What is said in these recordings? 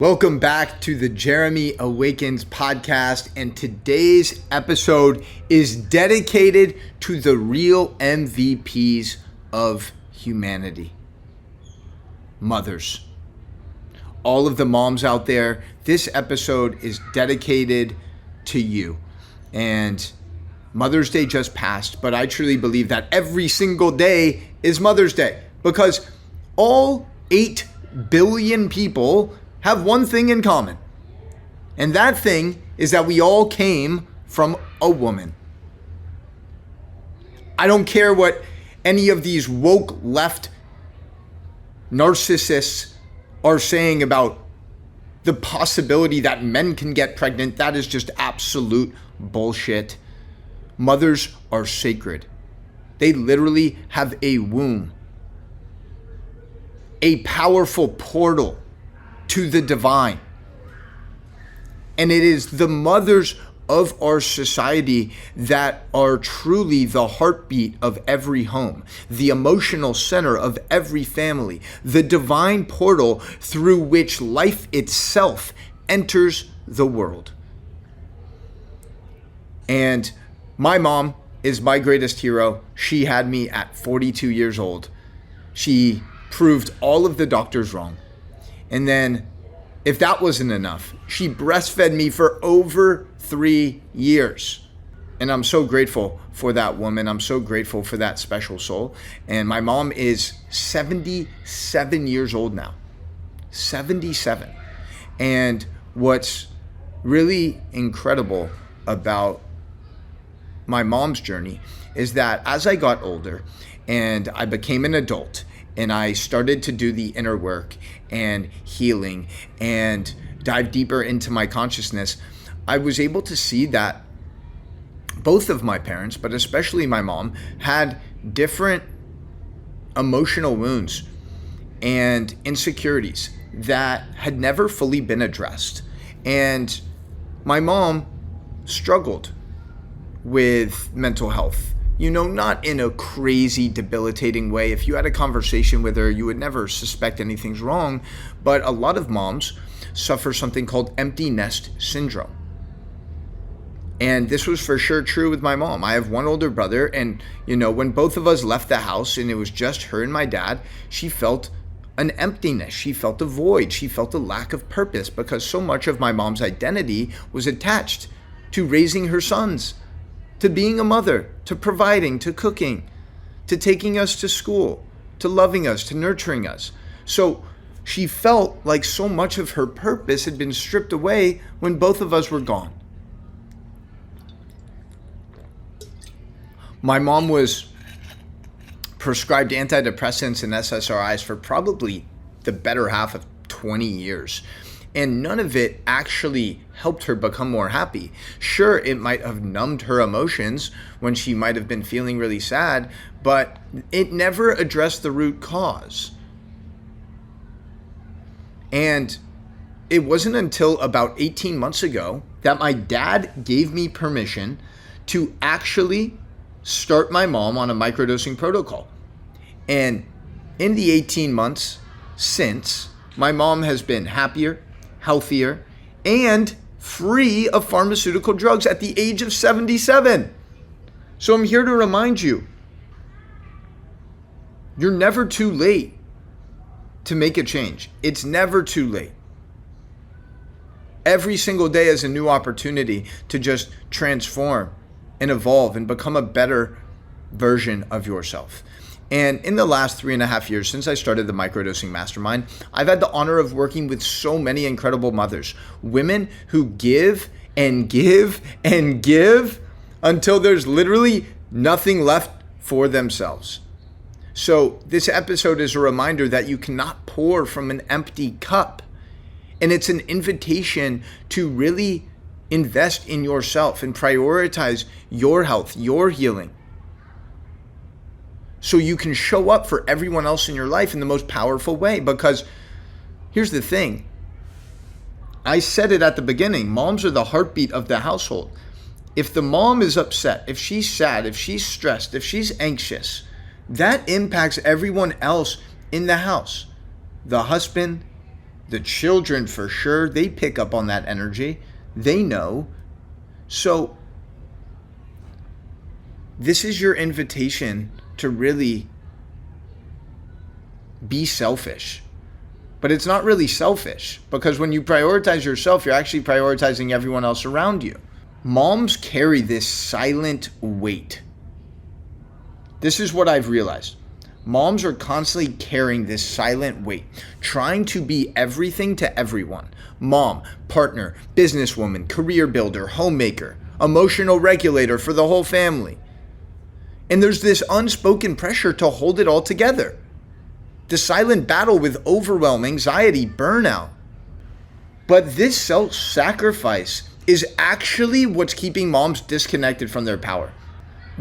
Welcome back to the Jeremy Awakens podcast, and today's episode is dedicated to the real MVPs of humanity. Mothers. All of the moms out there, this episode is dedicated to you. And Mother's Day just passed, but I truly believe that every single day is Mother's Day because all 8 billion people have one thing in common. And that thing is that we all came from a woman. I don't care what any of these woke left narcissists are saying about the possibility that men can get pregnant. That is just absolute bullshit. Mothers are sacred. They literally have a womb, a powerful portal to the divine. And it is the mothers of our society that are truly the heartbeat of every home, the emotional center of every family, the divine portal through which life itself enters the world. And my mom is my greatest hero. She had me at 42 years old. She proved all of the doctors wrong. And then, if that wasn't enough, she breastfed me for over 3 years. And I'm so grateful for that woman. I'm so grateful for that special soul. And my mom is 77 years old now. 77. And what's really incredible about my mom's journey is that as I got older and I became an adult, and I started to do the inner work and healing and dive deeper into my consciousness, I was able to see that both of my parents, but especially my mom, had different emotional wounds and insecurities that had never fully been addressed. And my mom struggled with mental health. Not in a crazy, debilitating way. If you had a conversation with her, you would never suspect anything's wrong. But a lot of moms suffer something called empty nest syndrome. And this was for sure true with my mom. I have one older brother, and when both of us left the house and it was just her and my dad, she felt an emptiness. She felt a void. She felt a lack of purpose because so much of my mom's identity was attached to raising her sons, to being a mother, to providing, to cooking, to taking us to school, to loving us, to nurturing us. So she felt like so much of her purpose had been stripped away when both of us were gone. My mom was prescribed antidepressants and SSRIs for probably the better half of 20 years. And none of it actually helped her become more happy. Sure, it might have numbed her emotions when she might have been feeling really sad, but it never addressed the root cause. And it wasn't until about 18 months ago that my dad gave me permission to actually start my mom on a microdosing protocol. And in the 18 months since, my mom has been happier, healthier, and free of pharmaceutical drugs at the age of 77. So I'm here to remind you, you're never too late to make a change. It's never too late. Every single day is a new opportunity to just transform and evolve and become a better version of yourself. And in the last 3.5 years since I started the Microdosing Mastermind, I've had the honor of working with so many incredible mothers, women who give and give and give until there's literally nothing left for themselves. So this episode is a reminder that you cannot pour from an empty cup. And it's an invitation to really invest in yourself and prioritize your health, your healing, so you can show up for everyone else in your life in the most powerful way. Because here's the thing. I said it at the beginning. Moms are the heartbeat of the household. If the mom is upset, if she's sad, if she's stressed, if she's anxious, that impacts everyone else in the house. The husband, The children, for sure, they pick up on that energy. They know. So this is your invitation to really be selfish. But it's not really selfish, because when you prioritize yourself, you're actually prioritizing everyone else around you. Moms carry this silent weight. This is what I've realized. Moms are constantly carrying this silent weight, trying to be everything to everyone. Mom, partner, businesswoman, career builder, homemaker, emotional regulator for the whole family. And there's this unspoken pressure to hold it all together. The silent battle with overwhelm, anxiety, burnout. But this self-sacrifice is actually what's keeping moms disconnected from their power.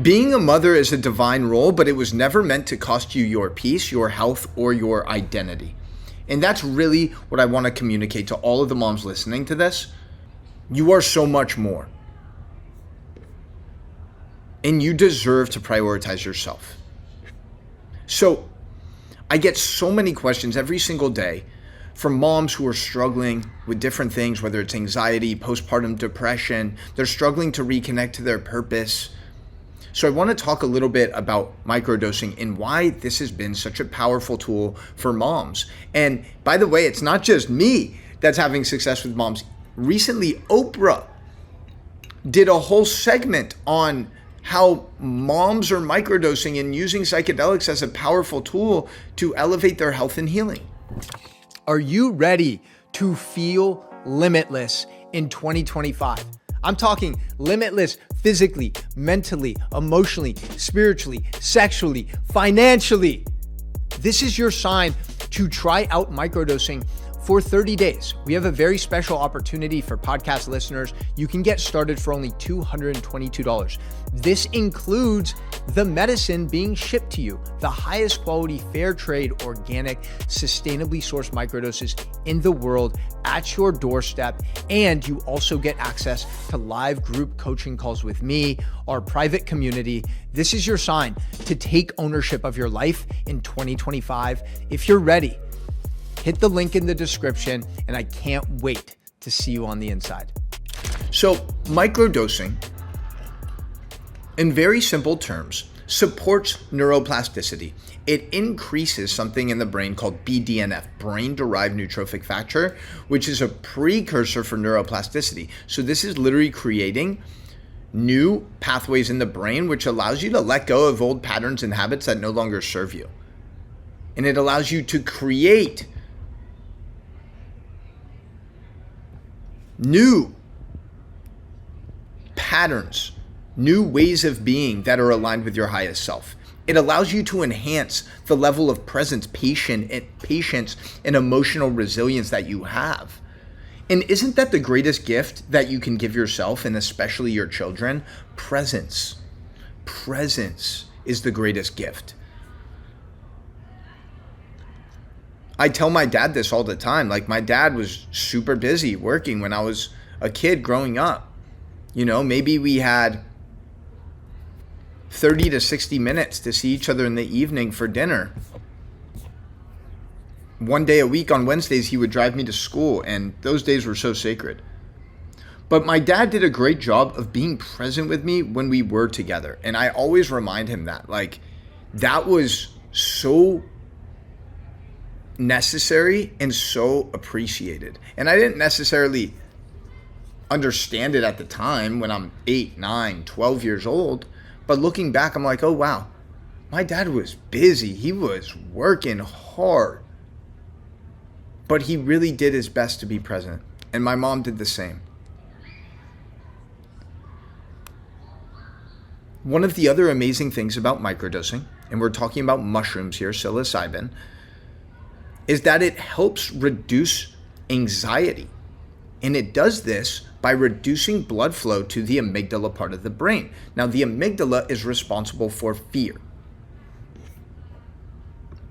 Being a mother is a divine role, but it was never meant to cost you your peace, your health, or your identity. And that's really what I want to communicate to all of the moms listening to this. You are so much more. And you deserve to prioritize yourself. So I get so many questions every single day from moms who are struggling with different things, whether it's anxiety, postpartum depression. They're struggling to reconnect to their purpose. So I want to talk a little bit about microdosing and why this has been such a powerful tool for moms. And by the way, it's not just me that's having success with moms. Recently, Oprah did a whole segment on how moms are microdosing and using psychedelics as a powerful tool to elevate their health and healing. Are you ready to feel limitless in 2025? I'm talking limitless physically, mentally, emotionally, spiritually, sexually, financially. This is your sign to try out microdosing for 30 days. We have a very special opportunity for podcast listeners. You can get started for only $222. This includes the medicine being shipped to you, the highest quality, fair trade, organic, sustainably sourced microdoses in the world at your doorstep. And you also get access to live group coaching calls with me, our private community. This is your sign to take ownership of your life in 2025. If you're ready, hit the link in the description, and I can't wait to see you on the inside. So microdosing, in very simple terms, supports neuroplasticity. It increases something in the brain called BDNF, brain-derived neurotrophic factor, which is a precursor for neuroplasticity. So this is literally creating new pathways in the brain, which allows you to let go of old patterns and habits that no longer serve you. And it allows you to create new patterns, new ways of being that are aligned with your highest self. It allows you to enhance the level of presence, patience, and emotional resilience that you have. And isn't that the greatest gift that you can give yourself, and especially your children? Presence. Presence is the greatest gift. I tell my dad this all the time. Like, my dad was super busy working when I was a kid growing up. You know, maybe we had 30 to 60 minutes to see each other in the evening for dinner. One day a week on Wednesdays, he would drive me to school, and those days were so sacred. But my dad did a great job of being present with me when we were together. And I always remind him that, like, that was so necessary and so appreciated. And I didn't necessarily understand it at the time when I'm 8, 9, 12 years old. But looking back, I'm like, oh, wow, my dad was busy. He was working hard. But he really did his best to be present. And my mom did the same. One of the other amazing things about microdosing, and we're talking about mushrooms here, psilocybin, is that it helps reduce anxiety. And it does this by reducing blood flow to the amygdala part of the brain. Now, the amygdala is responsible for fear.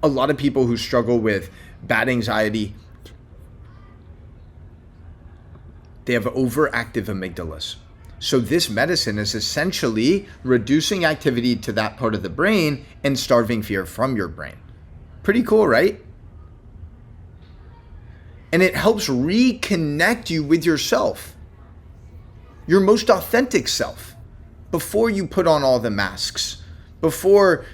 A lot of people who struggle with bad anxiety, they have overactive amygdalas. So this medicine is essentially reducing activity to that part of the brain and starving fear from your brain. Pretty cool, right? And it helps reconnect you with yourself, your most authentic self, before you put on all the masks, before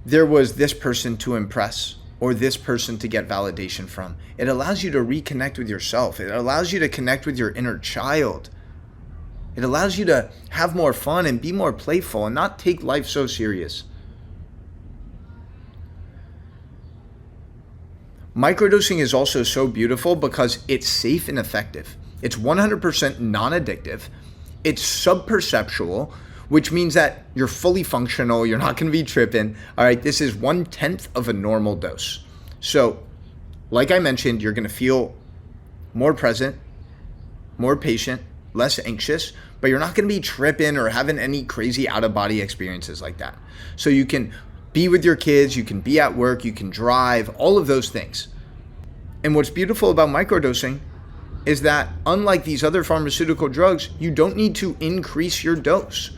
there was this person to impress or this person to get validation from. It allows you to reconnect with yourself. It allows you to connect with your inner child. It allows you to have more fun and be more playful and not take life so serious. Microdosing is also so beautiful because it's safe and effective. It's 100% non-addictive. It's subperceptual, which means that you're fully functional. You're not going to be tripping. All right, this is 1/10 of a normal dose. So, like I mentioned, you're going to feel more present, more patient, less anxious, but you're not going to be tripping or having any crazy out-of-body experiences like that. So you can be with your kids, you can be at work, you can drive, all of those things. And what's beautiful about microdosing is that unlike these other pharmaceutical drugs, you don't need to increase your dose.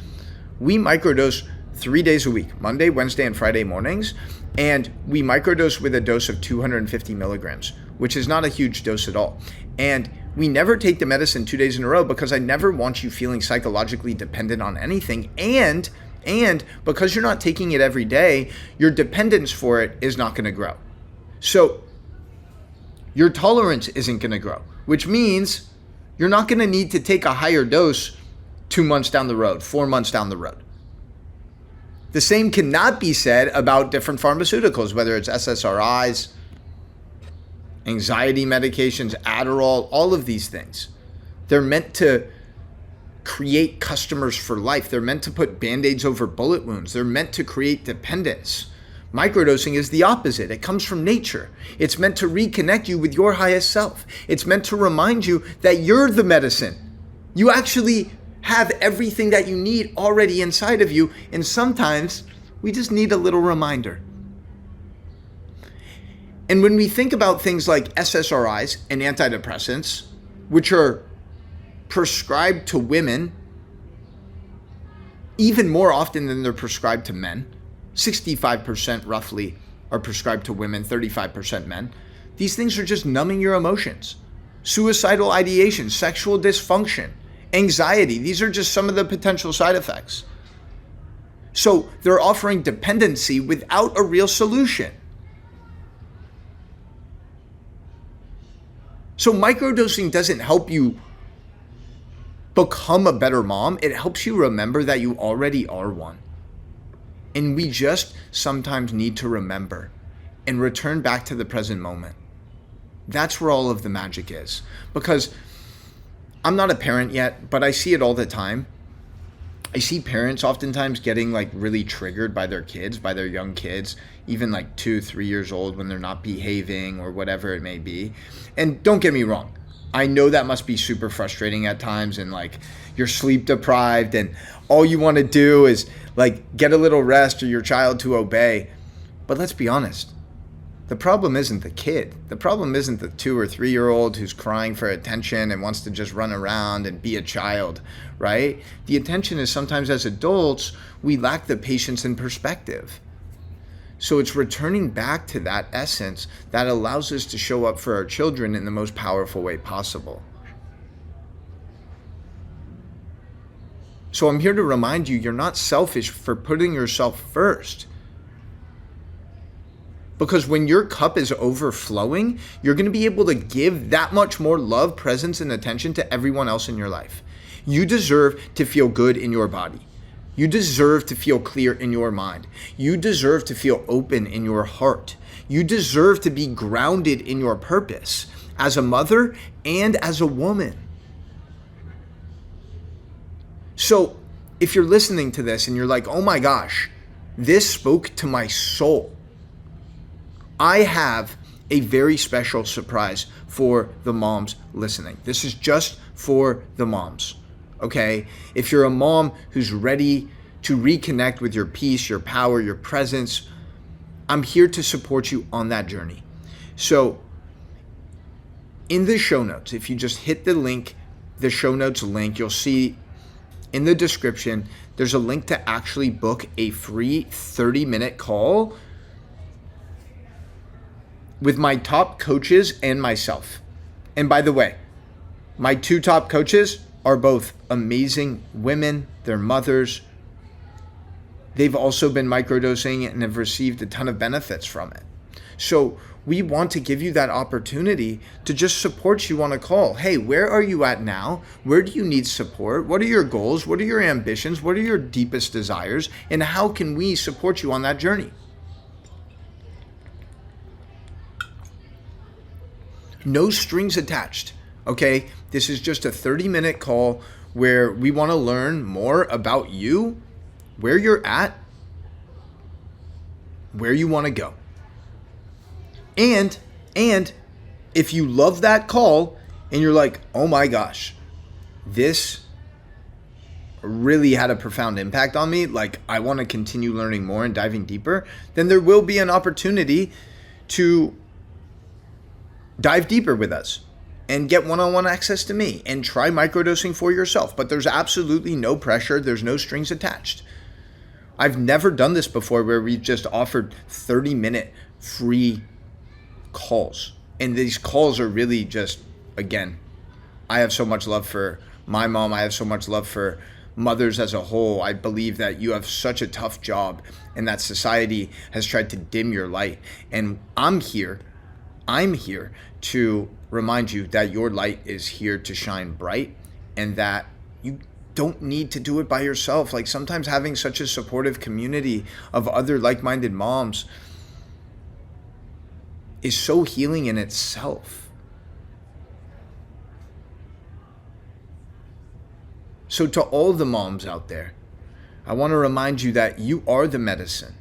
We microdose 3 days a week, Monday, Wednesday, and Friday mornings, and we microdose with a dose of 250 milligrams, which is not a huge dose at all. And we never take the medicine 2 days in a row because I never want you feeling psychologically dependent on anything. And because you're not taking it every day, your dependence for it is not going to grow. So your tolerance isn't going to grow, which means you're not going to need to take a higher dose 2 months down the road, 4 months down the road. The same cannot be said about different pharmaceuticals, whether it's SSRIs, anxiety medications, Adderall, all of these things. They're meant to create customers for life. They're meant to put Band-Aids over bullet wounds. They're meant to create dependence. Microdosing is the opposite. It comes from nature. It's meant to reconnect you with your highest self. It's meant to remind you that you're the medicine. You actually have everything that you need already inside of you, and sometimes we just need a little reminder. And when we think about things like SSRIs and antidepressants, which are prescribed to women even more often than they're prescribed to men, 65% roughly are prescribed to women, 35% men. These things are just numbing your emotions. Suicidal ideation, sexual dysfunction, anxiety, these are just some of the potential side effects. So they're offering dependency without a real solution. So microdosing doesn't help you become a better mom. It helps you remember that you already are one. And we just sometimes need to remember and return back to the present moment. That's where all of the magic is. Because I'm not a parent yet, but I see it all the time. I see parents oftentimes getting like really triggered by their kids, by their young kids, even like 2-3 years old when they're not behaving or whatever it may be. And don't get me wrong, I know that must be super frustrating at times, and like you're sleep deprived and all you want to do is like get a little rest or your child to obey. But let's be honest, the problem isn't the kid. The problem isn't the 2 or 3 year old who's crying for attention and wants to just run around and be a child, right? The attention is sometimes as adults, we lack the patience and perspective. So it's returning back to that essence that allows us to show up for our children in the most powerful way possible. So I'm here to remind you, you're not selfish for putting yourself first. Because when your cup is overflowing, you're going to be able to give that much more love, presence, and attention to everyone else in your life. You deserve to feel good in your body. You deserve to feel clear in your mind. You deserve to feel open in your heart. You deserve to be grounded in your purpose as a mother and as a woman. So if you're listening to this and you're like, oh my gosh, this spoke to my soul, I have a very special surprise for the moms listening. This is just for the moms, okay? If you're a mom who's ready to reconnect with your peace, your power, your presence, I'm here to support you on that journey. So in the show notes, if you just hit the link, the show notes link, you'll see in the description, there's a link to actually book a free 30-minute call with my top coaches and myself. And by the way, my 2 top coaches are both amazing women. They're mothers. They've also been microdosing and have received a ton of benefits from it. So we want to give you that opportunity to just support you on a call. Hey, where are you at now? Where do you need support? What are your goals? What are your ambitions? What are your deepest desires? And how can we support you on that journey? No strings attached, okay? This is just a 30-minute call where we want to learn more about you, where you're at, where you want to go. And if you love that call and you're like, oh my gosh, this really had a profound impact on me, like I want to continue learning more and diving deeper, then there will be an opportunity to dive deeper with us and get one-on-one access to me and try microdosing for yourself. But there's absolutely no pressure. There's no strings attached. I've never done this before where we've just offered 30-minute free calls. And these calls are really just, again, I have so much love for my mom. I have so much love for mothers as a whole. I believe that you have such a tough job and that society has tried to dim your light. And I'm here to remind you that your light is here to shine bright and that you don't need to do it by yourself. Like sometimes having such a supportive community of other like-minded moms is so healing in itself. So to all the moms out there, I want to remind you that you are the medicine.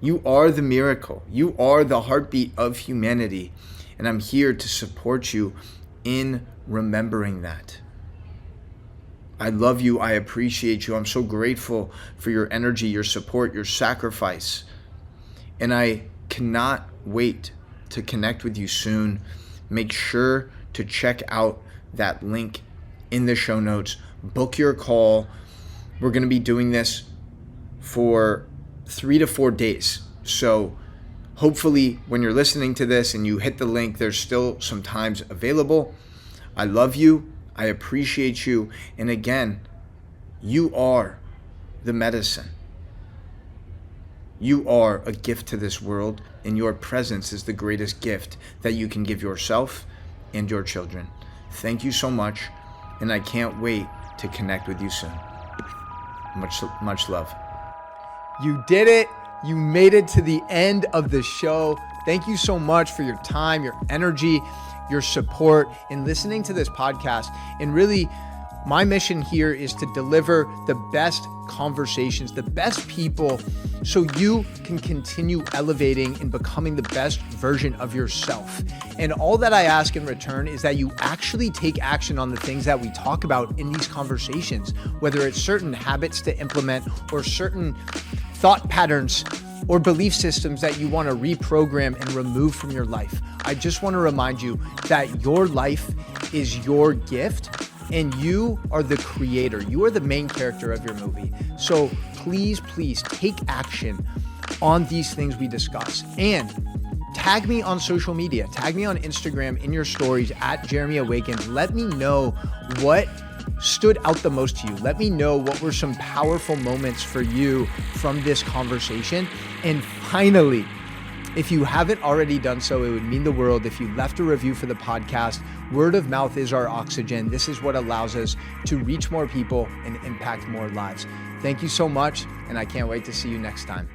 You are the miracle. You are the heartbeat of humanity. And I'm here to support you in remembering that. I love you. I appreciate you. I'm so grateful for your energy, your support, your sacrifice. And I cannot wait to connect with you soon. Make sure to check out that link in the show notes. Book your call. We're going to be doing this for 3 to 4 days. So hopefully when you're listening to this and you hit the link, there's still some times available. I love you. I appreciate you. And again, you are the medicine. You are a gift to this world, and your presence is the greatest gift that you can give yourself and your children. Thank you so much, and I can't wait to connect with you soon. Much love. You did it. You made it to the end of the show. Thank you so much for your time, your energy, your support in listening to this podcast. And really, my mission here is to deliver the best conversations, the best people, so you can continue elevating and becoming the best version of yourself. And all that I ask in return is that you actually take action on the things that we talk about in these conversations, whether it's certain habits to implement or certain thought patterns or belief systems that you want to reprogram and remove from your life. I just want to remind you that your life is your gift and you are the creator. You are the main character of your movie. So please take action on these things we discuss. And tag me on social media. Tag me on Instagram in your stories at Jeremy Awakens. Let me know what stood out the most to you. Let me know what were some powerful moments for you from this conversation. And finally, if you haven't already done so, it would mean the world if you left a review for the podcast. Word of mouth is our oxygen. This is what allows us to reach more people and impact more lives. Thank you so much, and I can't wait to see you next time.